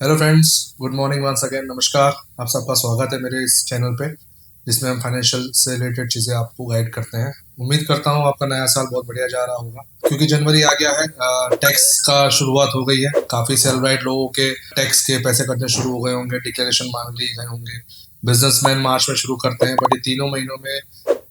Hello friends, good morning once again. नमस्कार। आप सबका स्वागत है मेरे इस चैनल पे, जिसमें हम फाइनेंशियल से रिलेटेड चीज़ें आपको गाइड करते हैं। उम्मीद करता हूँ आपका नया साल बहुत बढ़िया जा रहा होगा, क्योंकि जनवरी आ गया है। टैक्स का शुरुआत हो गई है। काफ़ी सेलिब्रेट लोगों के टैक्स के पैसे कटने शुरू हो गए होंगे, डिक्लेरेशन मांग लिए गए होंगे। बिजनेसमैन मार्च में शुरू करते हैं, बट ये तीनों महीनों में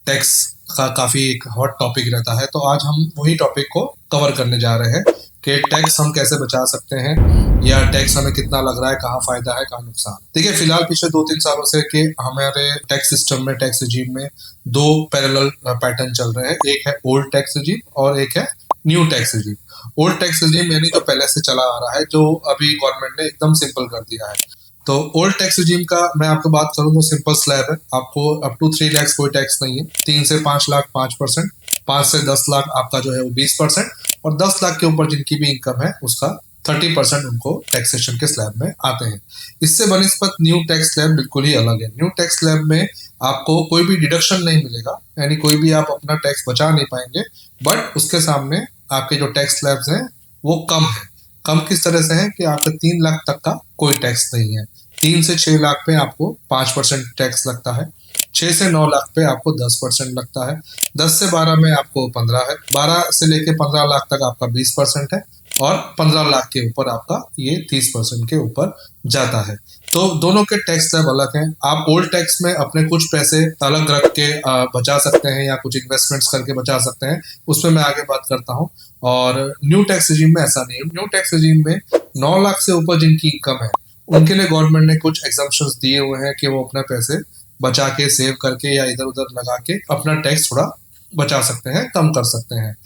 टैक्स का काफ़ी एक हॉट टॉपिक रहता है। तो आज हम वही टॉपिक को कवर करने जा रहे हैं कि टैक्स हम कैसे बचा सकते हैं, या टैक्स हमें कितना लग रहा है, कहाँ फायदा है कहाँ नुकसान। देखिए, फिलहाल पिछले 2-3 सालों से कि हमारे टैक्स सिस्टम में, टैक्स रिजीम में दो पैरेलल पैटर्न चल रहे हैं। एक है ओल्ड टैक्स रिजीम और एक है new tax regime. Old tax regime यानी जो पहले से चला आ रहा है, जो अभी गवर्नमेंट ने एकदम सिंपल कर दिया है। तो ओल्ड टैक्स रिजीम का मैं आपको बात करूं तो सिंपल स्लैब है। आपको अप टू 3 लाख कोई टैक्स नहीं है। 3 से 5 लाख 5%, 5 से 10 लाख आपका जो है वो 20%, और 10 लाख के ऊपर जिनकी भी इनकम है उसका 30% उनको टैक्सेशन के स्लैब में आते हैं। इससे बनस्पत न्यू टैक्स स्लैब बिल्कुल ही अलग है। न्यू टैक्स स्लैब में आपको कोई भी डिडक्शन नहीं मिलेगा, यानी कोई भी आप अपना टैक्स बचा नहीं पाएंगे। बट उसके सामने आपके जो टैक्स स्लैब्स हैं वो कम है। कम किस तरह से है कि आपका 3 लाख तक का कोई टैक्स नहीं है। 3 से 6 लाख पे आपको 5% टैक्स लगता है। 6 से 9 लाख पे आपको 10% लगता है। 10 से 12 में आपको 15 है। 12 से लेके 15 लाख तक आपका 20% है। और 15 लाख के ऊपर आपका ये 30% के ऊपर जाता है। तो दोनों के टैक्स स्लैब अलग हैं। आप ओल्ड टैक्स में अपने कुछ पैसे अलग रख के बचा सकते हैं, या कुछ इन्वेस्टमेंट्स करके बचा सकते हैं। उसमें मैं आगे बात करता हूँ। और न्यू टैक्स रिजीम में ऐसा नहीं है। न्यू टैक्स रिजीम में 9 लाख से ऊपर जिनकी इनकम है उनके लिए गवर्नमेंट ने कुछ एग्जम्पशंस दिए हुए हैं कि वो अपने पैसे बचा के, सेव करके या इधर उधर लगा के अपना टैक्स थोड़ा बचा सकते हैं, कम कर सकते हैं।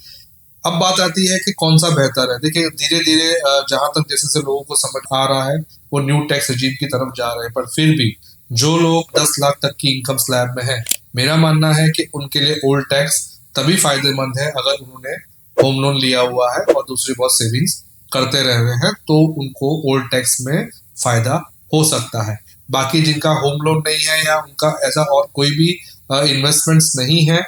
अब बात आती है कि कौन सा बेहतर है। देखिए, धीरे धीरे जहां तक जैसे जैसे लोगों को समझ आ रहा है वो न्यू टैक्स रिजीम की तरफ जा रहे हैं। पर फिर भी जो लोग 10 लाख तक की इनकम स्लैब में है, मेरा मानना है कि उनके लिए ओल्ड टैक्स तभी फायदेमंद है अगर उन्होंने होम लोन लिया हुआ है और दूसरी बहुत सेविंग्स करते रह रहे हैं, तो उनको ओल्ड टैक्स में फायदा हो सकता है। बाकी जिनका होम लोन नहीं है या उनका ऐसा और कोई भी इन्वेस्टमेंट्स नहीं है,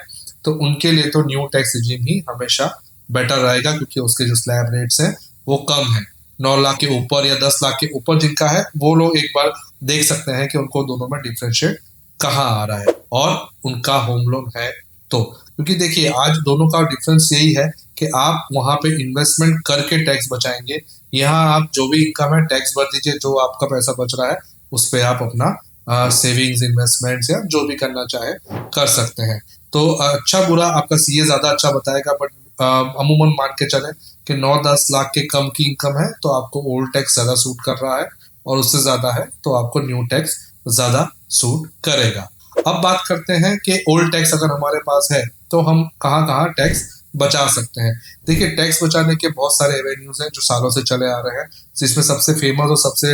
तो उनके लिए तो न्यू टैक्स रिजीम ही हमेशा बेटर रहेगा, क्योंकि उसके जो स्लैब रेट्स हैं वो कम है। 9 लाख के ऊपर या 10 लाख के ऊपर जिनका है वो लोग एक बार देख सकते हैं कि उनको दोनों में डिफरेंशिएट कहाँ आ रहा है, और उनका होम लोन है तो। क्योंकि देखिए, आज दोनों का डिफरेंस यही है कि आप वहां पे इन्वेस्टमेंट करके टैक्स बचाएंगे। यहाँ आप जो भी इनकम है टैक्स भर दीजिए, जो आपका पैसा बच रहा है उस पर आप अपना सेविंग्स, इन्वेस्टमेंट्स या जो भी करना चाहे कर सकते हैं। तो अच्छा बुरा आपका सीए ज्यादा अच्छा बताएगा, बट अमूमन मान के चले कि 9-10 लाख के कम की इनकम है तो आपको ओल्ड टैक्स ज्यादा सूट कर रहा है, और उससे ज्यादा है तो आपको न्यू टैक्स ज्यादा सूट करेगा। अब बात करते हैं कि ओल्ड टैक्स अगर हमारे पास है तो हम कहाँ कहाँ टैक्स बचा सकते हैं। देखिए, टैक्स बचाने के बहुत सारे एवेन्यूज हैं जो सालों से चले आ रहे हैं, जिसमें सबसे फेमस और सबसे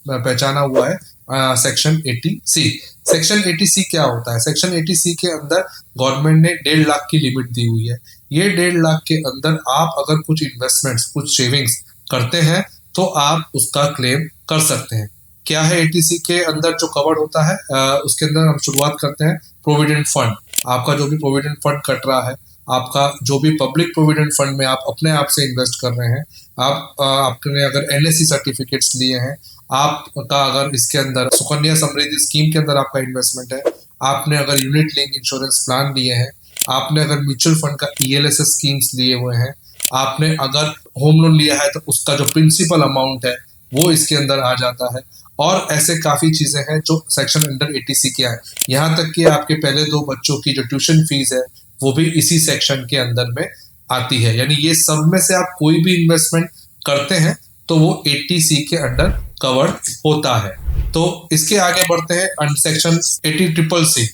पहचाना हुआ है सेक्शन 80C। सेक्शन 80C क्या होता है? सेक्शन 80C के अंदर गवर्नमेंट ने 1.5 लाख की लिमिट दी हुई है। ये 1.5 लाख के अंदर आप अगर कुछ इन्वेस्टमेंट्स, कुछ सेविंग्स करते हैं तो आप उसका क्लेम कर सकते हैं। क्या है 80C के अंदर जो कवर्ड होता है? उसके अंदर हम शुरुआत करते हैं प्रोविडेंट फंड। आपका जो भी प्रोविडेंट फंड कट रहा है, आपका जो भी पब्लिक प्रोविडेंट फंड में आप अपने आप से इन्वेस्ट कर रहे हैं, आपने अगर एनएससी सर्टिफिकेट्स लिए हैं, आपका अगर इसके अंदर सुकन्या समृद्धि स्कीम के अंदर आपका इन्वेस्टमेंट है, आपने अगर यूनिट लिंक इंश्योरेंस प्लान लिए हैं, आपने अगर म्यूचुअल फंड का ईएलएसएस स्कीम्स लिए हुए हैं, आपने अगर होम लोन लिया है तो उसका जो प्रिंसिपल अमाउंट है वो इसके अंदर आ जाता है। और ऐसे काफी चीजें हैं जो सेक्शन अंडर 80C के है। यहाँ तक कि आपके पहले 2 बच्चों की जो ट्यूशन फीस है वो भी इसी सेक्शन के अंदर में आती है। यानी ये सब में से आप कोई भी इन्वेस्टमेंट करते हैं तो वो 80C के अंडर कवर्ड होता है। तो इसके आगे बढ़ते हैं सेक्शन 80CCC।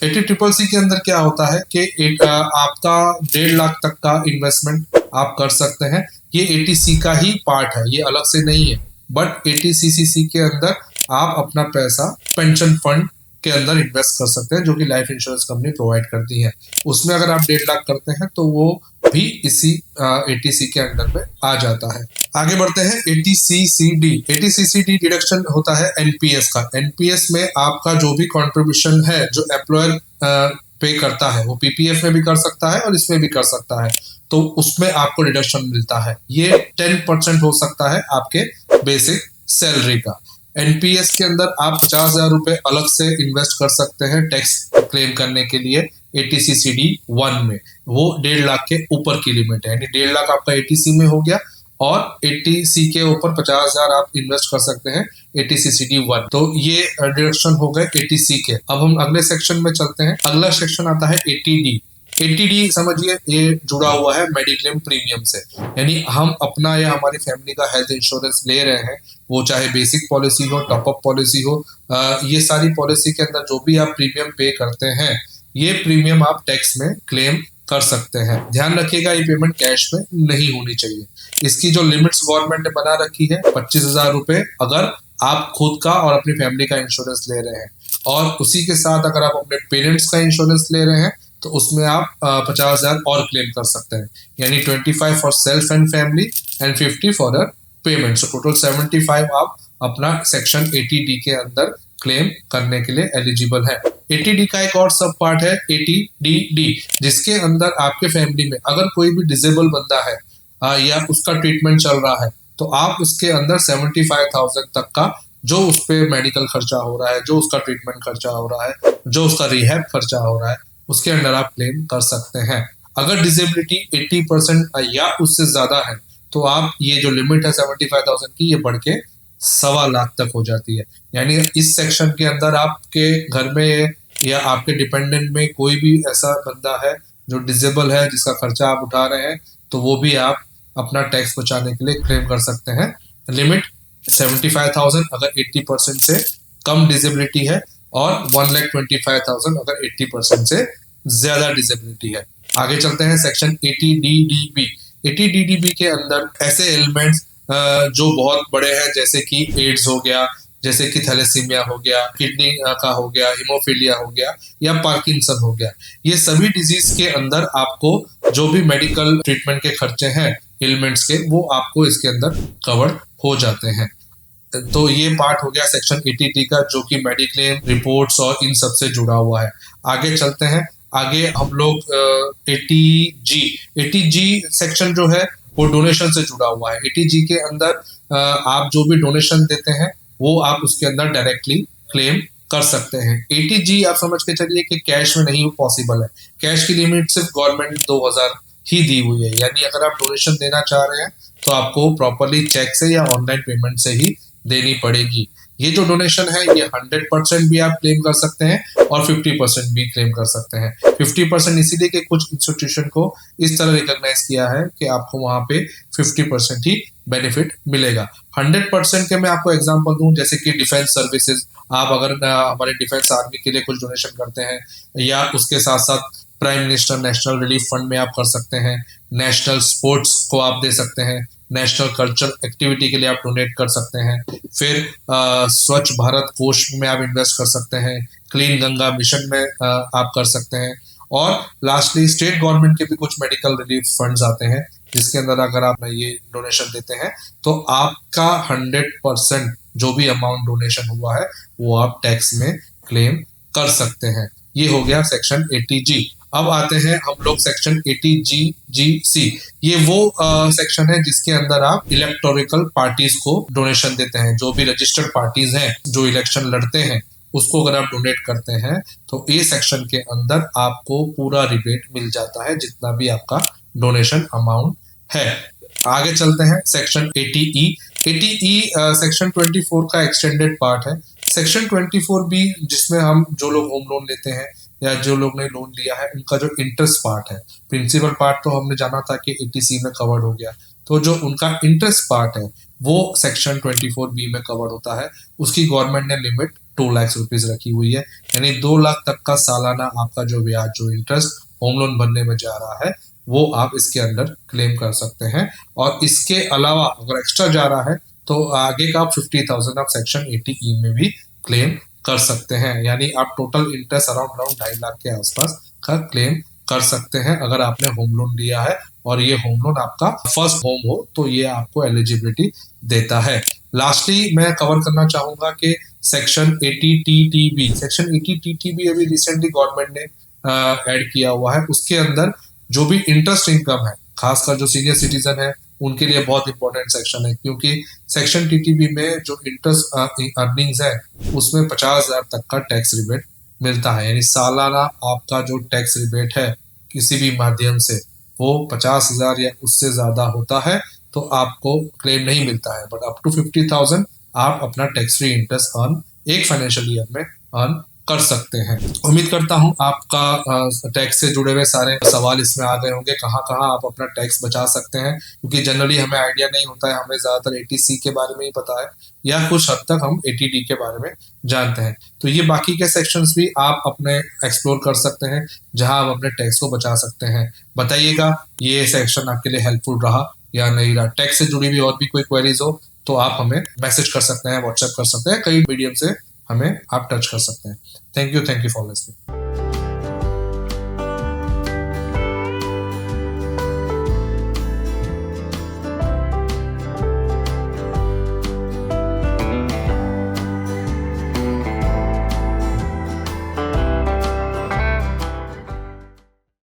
80CCC के अंदर क्या होता है कि आपका 1.5 लाख तक का इन्वेस्टमेंट आप कर सकते हैं। ये 80C का ही पार्ट है, ये अलग से नहीं है। बट 80CCC के अंदर आप अपना पैसा पेंशन फंड के अंदर इन्वेस्ट कर सकते हैं, जो कि लाइफ इंश्योरेंस कंपनी प्रोवाइड करती है। उसमें अगर आप 1.5 लाख करते हैं तो वो भी इसी 80C के अंडर में आ जाता है। आगे बढ़ते हैं 80CCD। 80CCD डिडक्शन होता है एनपीएस का। एनपीएस में आपका जो भी कंट्रीब्यूशन है जो एम्प्लॉयर पे करता है, वो पीपीएफ में भी कर सकता है और इसमें भी कर सकता है, तो उसमें आपको डिडक्शन मिलता है। ये 10% हो सकता है आपके बेसिक सैलरी का। एनपीएस के अंदर आप 50,000 रुपए अलग से इन्वेस्ट कर सकते हैं टैक्स क्लेम करने के लिए ATCCD 1 में। वो 1.5 लाख के ऊपर की लिमिट है, यानी 1.5 लाख आपका ATC में हो गया और ATC के ऊपर 50,000 आप इन्वेस्ट कर सकते हैं ATCCD 1। तो ये डिडक्शन हो गए ATC के। अब हम अगले सेक्शन में चलते हैं। अगला सेक्शन आता है ATD। ATD समझिए ये जुड़ा हुआ है मेडिक्लेम प्रीमियम से, यानी हम अपना या हमारी फैमिली का हेल्थ इंश्योरेंस ले रहे हैं, वो चाहे बेसिक पॉलिसी हो, टॉप अप पॉलिसी हो, ये सारी पॉलिसी के अंदर जो भी आप प्रीमियम पे करते हैं, ये प्रीमियम आप टैक्स में क्लेम कर सकते हैं। ध्यान रखिएगा ये पेमेंट कैश में नहीं होनी चाहिए। इसकी जो लिमिट्स गवर्नमेंट ने बना रखी है 25,000 रुपए अगर आप खुद का और अपनी फैमिली का इंश्योरेंस ले रहे हैं, और उसी के साथ अगर आप अपने पेरेंट्स का इंश्योरेंस ले रहे हैं तो उसमें आप 50,000 और क्लेम कर सकते हैं, यानी 25 for self and family and 50 for payment. So total 75 आप अपना सेक्शन 80D के अंदर क्लेम करने के लिए एलिजिबल है। 80D का एक और सब पार्ट है 80DD, जिसके अंदर आपके फैमिली में अगर कोई भी डिसेबल बंदा है या उसका ट्रीटमेंट चल रहा है, तो आप उसके अंदर 75,000 तक का जो उस पर मेडिकल खर्चा हो रहा है, जो उसका ट्रीटमेंट खर्चा हो रहा है, जो उसका रिहैब खर्चा हो रहा है, उसके अंदर आप क्लेम कर सकते हैं। अगर डिसेबिलिटी 80% या उससे ज्यादा है तो आप ये जो लिमिट है 75,000 की, ये बढ़ के 1.25 लाख तक हो जाती है। यानी इस सेक्शन के अंदर आपके घर में या आपके डिपेंडेंट में कोई भी ऐसा बंदा है जो डिसेबल है, जिसका खर्चा आप उठा रहे हैं, तो वो भी आप अपना टैक्स बचाने के लिए क्लेम कर सकते हैं। लिमिट 75,000 अगर 80% से कम डिसेबिलिटी है, और 1,25,000 अगर 80% से ज्यादा डिसेबिलिटी है। आगे चलते हैं सेक्शन 80DDB। 80DDB के अंदर ऐसे एलिमेंट्स जो बहुत बड़े हैं, जैसे कि एड्स हो गया, जैसे कि थैलेसीमिया हो गया, किडनी का हो गया, हीमोफीलिया हो गया, या पार्किंसन हो गया, ये सभी डिजीज के अंदर आपको जो भी मेडिकल ट्रीटमेंट के खर्चे हैं एलिमेंट्स के, वो आपको इसके अंदर कवर हो जाते हैं। तो ये पार्ट हो गया सेक्शन 80D का, जो कि मेडिक्लेम रिपोर्ट्स और इन सब से जुड़ा हुआ है। आगे चलते हैं। आगे हम लोग 80G सेक्शन जो है वो डोनेशन से जुड़ा हुआ है। 80G के अंदर आप जो भी डोनेशन देते हैं वो आप उसके अंदर डायरेक्टली क्लेम कर सकते हैं। 80G आप समझ के चलिए कि कैश में नहीं पॉसिबल है। कैश की लिमिट सिर्फ गवर्नमेंट 2,000 ही दी हुई है, यानी अगर आप डोनेशन देना चाह रहे हैं तो आपको प्रॉपरली चेक से या ऑनलाइन पेमेंट से ही देनी पड़ेगी। ये जो डोनेशन है ये 100% भी आप क्लेम कर सकते हैं और 50% भी क्लेम कर सकते हैं। 50% इसीलिए कि कुछ इंस्टीट्यूशन को इस तरह रिकॉग्नाइज किया है कि आपको वहां पे 50% ही बेनिफिट मिलेगा। 100% के मैं आपको एग्जांपल दूं, जैसे कि डिफेंस सर्विसेज, आप अगर हमारे डिफेंस आर्मी के लिए कुछ डोनेशन करते हैं, या उसके साथ साथ prime minister national relief fund में आप कर सकते हैं, नेशनल स्पोर्ट्स को आप दे सकते हैं, नेशनल कल्चर एक्टिविटी के लिए आप डोनेट कर सकते हैं, फिर स्वच्छ भारत कोष में आप इन्वेस्ट कर सकते हैं, क्लीन गंगा मिशन में आप कर सकते हैं, और लास्टली स्टेट गवर्नमेंट के भी कुछ मेडिकल रिलीफ फंड्स आते हैं, जिसके अंदर अगर आप ये डोनेशन देते हैं तो आपका 100% जो भी अमाउंट डोनेशन हुआ है वो आप टैक्स में क्लेम कर सकते हैं। ये हो गया सेक्शन 80G। अब आते हैं हम लोग सेक्शन 80GGC। ये वो सेक्शन है जिसके अंदर आप इलेक्टोरिकल पार्टीज को डोनेशन देते हैं। जो भी रजिस्टर्ड पार्टीज हैं जो इलेक्शन लड़ते हैं, उसको अगर आप डोनेट करते हैं तो ये सेक्शन के अंदर आपको पूरा रिबेट मिल जाता है, जितना भी आपका डोनेशन अमाउंट है। आगे चलते हैं सेक्शन 80E। 80E सेक्शन 24 का एक्सटेंडेड पार्ट है। सेक्शन 24 भी, जिसमें हम जो लोग होम लोन लेते हैं या जो लोग ने लोन लिया है, उनका जो इंटरेस्ट पार्ट है, प्रिंसिपल पार्ट तो हमने जाना था कि 80C में कवर्ड हो गया, तो जो उनका इंटरेस्ट पार्ट है वो सेक्शन 24B में कवर्ड होता है। उसकी गवर्नमेंट ने लिमिट 2 लाख रुपीज रखी हुई है, यानी 2 लाख तक का सालाना आपका जो ब्याज, जो इंटरेस्ट होम लोन भरने में जा रहा है, वो आप इसके अंदर क्लेम कर सकते हैं। और इसके अलावा अगर एक्स्ट्रा जा रहा है तो आगे का आप 50,000 आप सेक्शन 80E में भी क्लेम कर सकते हैं, यानी आप टोटल इंटरेस्ट अराउंड 2.5 लाख के आसपास का क्लेम कर सकते हैं। अगर आपने होम लोन लिया है और ये होम लोन आपका फर्स्ट होम हो तो ये आपको एलिजिबिलिटी देता है। लास्टली मैं कवर करना चाहूंगा कि सेक्शन 80TTB, सेक्शन 80TTB अभी रिसेंटली गवर्नमेंट ने ऐड किया हुआ है। उसके अंदर जो भी इंटरेस्ट इनकम है, खासकर जो सीनियर सिटीजन है उनके लिए बहुत इंपॉर्टेंट सेक्शन है, क्योंकि सेक्शन टीटीबी में जो इंटरेस्ट अर्निंग्स है उसमें 50,000 तक का टैक्स रिबेट मिलता है। यानी सालाना आपका जो टैक्स रिबेट है किसी भी माध्यम से वो 50,000 या उससे ज्यादा होता है तो आपको क्लेम नहीं मिलता है। बट अप टू 50,000 आप अपना टैक्स फ्री इंटरेस्ट अर्न एक फाइनेंशियल ईयर में अर्न कर सकते हैं। उम्मीद करता हूं आपका टैक्स से जुड़े हुए सारे सवाल इसमें आ गए होंगे, कहाँ कहाँ आप अपना टैक्स बचा सकते हैं, क्योंकि जनरली हमें आइडिया नहीं होता है, हमें ज्यादातर एटीसी के बारे में ही पता है या कुछ हद तक हम एटीडी के बारे में जानते हैं। तो ये बाकी के सेक्शंस भी आप अपने एक्सप्लोर कर सकते हैं जहां आप अपने टैक्स को बचा सकते हैं। बताइएगा ये सेक्शन आपके लिए हेल्पफुल रहा या नहीं रहा। टैक्स से जुड़ी हुई और भी कोई क्वेरीज हो तो आप हमें मैसेज कर सकते हैं, व्हाट्सएप कर सकते हैं, कई मीडियम से हमें आप टच कर सकते हैं। Thank you for listening.